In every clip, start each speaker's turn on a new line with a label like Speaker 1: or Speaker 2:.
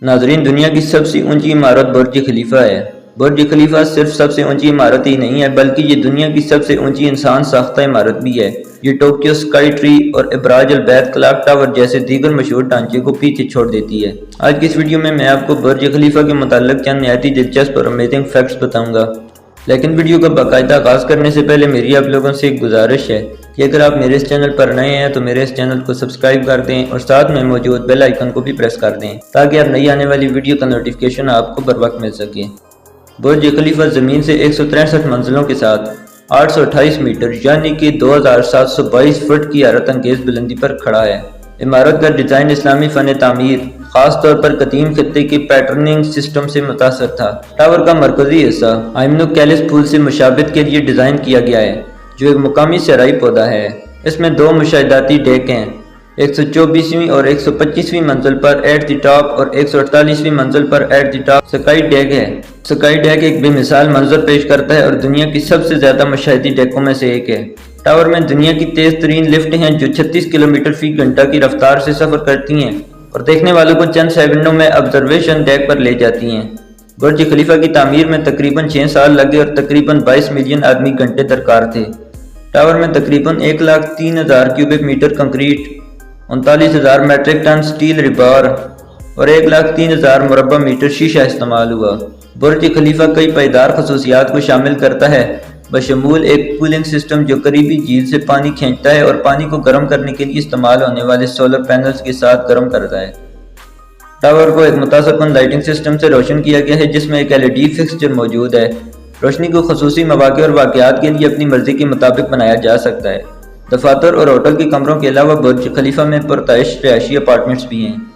Speaker 1: नाजरीन, दुनिया की सबसे ऊंची इमारत बुर्ज खलीफा है। बुर्ज खलीफा सिर्फ सबसे ऊंची इमारत ही नहीं है, बल्कि ये दुनिया की सबसे ऊंची इंसान साख्ता इमारत भी है। ये टोक्यो स्काई ट्री और इब्राज अल बैत क्लॉक टावर जैसे दीगर मशहूर ढांचे को पीछे छोड़ देती है। आज की इस वीडियो में मैं आपको बुर्ज खलीफा के मुताल्लिक चंद नहायत ही दिलचस्प और अमेजिंग फैक्ट्स बताऊंगा। लेकिन वीडियो का बाकायदा आगाज़ करने से पहले मेरी आप लोगों से एक गुजारिश है कि अगर आप मेरे इस चैनल पर नए हैं तो मेरे इस चैनल को सब्सक्राइब कर दें और साथ में मौजूद बेल आइकन को भी प्रेस कर दें ताकि आप नई आने वाली वीडियो का नोटिफिकेशन आपको बर वक्त मिल सके। बुर्ज खलीफा ज़मीन से 163 मंजिलों के साथ 828 मीटर यानी कि 2722 फुट की हैरत अंगेज़ बुलंदी पर खड़ा है। इमारत का डिज़ाइन इस्लामी फ़न तामीर खास तौर पर कदीम खित्ते के पैटर्निंग सिस्टम से मुतासर था। टावर का मरकजी हिस्सा आइमनोकैलिस फूल से मुशाबित के लिए डिज़ाइन किया गया है, जो एक मुकामी सराई पौधा है। इसमें दो मुशाहिदाती डेक हैं, 124वीं और 125वीं मंजिल पर एट द टॉप और 148वीं मंजिल पर at the top sky deck है। स्काई डेक एक बेमिसाल मंजर पेश करता है और दुनिया की सबसे ज़्यादा मुशाहिदी डेकों में से एक है। टावर में दुनिया की तेज तरीन लिफ्ट हैं जो 36 किलोमीटर फी घंटा की रफ्तार से सफ़र करती हैं और देखने वालों को चंद सेकंडों में ऑब्जर्वेशन डेक पर ले जाती हैं। बुर्ज खलीफा की तामीर में तकरीबन 6 साल लगे और तकरीबन 22 मिलियन आदमी घंटे दरकार थे। टावर में तकरीबन 1,03,000 cubic metre concrete, 39,000 metric ton steel rebar और 1,03,000 मुरब्बा मीटर शीशा इस्तेमाल हुआ। बुर्ज खलीफा कई पायदार खसूसियात को शामिल करता है, बशमूल एक कूलिंग सिस्टम जो करीबी झील से पानी खींचता है और पानी को गर्म करने के लिए इस्तेमाल होने वाले सोलर पैनल्स के साथ गर्म करता है। टावर को एक मुतासरकुन लाइटिंग सिस्टम से रोशन किया गया है जिसमें एक LED फिक्सचर मौजूद है। रोशनी को खसूसी मौक़े और वाक़यात के लिए अपनी मर्जी के मुताबिक बनाया जा सकता है। दफातर और होटल के कमरों के अलावा बुर्ज खलीफा में पुरताइश रिहायशी अपार्टमेंट्स भी हैं।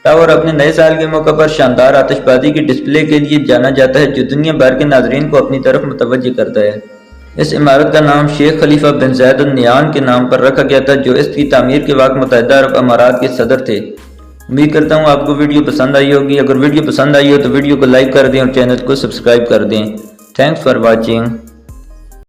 Speaker 1: टावर अपने नए साल के मौके पर शानदार आतिशबाजी के डिस्प्ले के लिए जाना जाता है जो दुनिया भर के नाजरीन को अपनी तरफ मुतवज्जो करता है। इस इमारत का नाम शेख खलीफा बिन ज़ैद अल नहयान के नाम पर रखा गया था, जो इसकी तामीर के वक्त मुत्तहिदा अरब अमारात के सदर थे। उम्मीद करता हूँ आपको वीडियो पसंद आई होगी। अगर वीडियो पसंद आई हो तो वीडियो को लाइक कर दें और चैनल को सब्सक्राइब कर दें। Thanks for watching.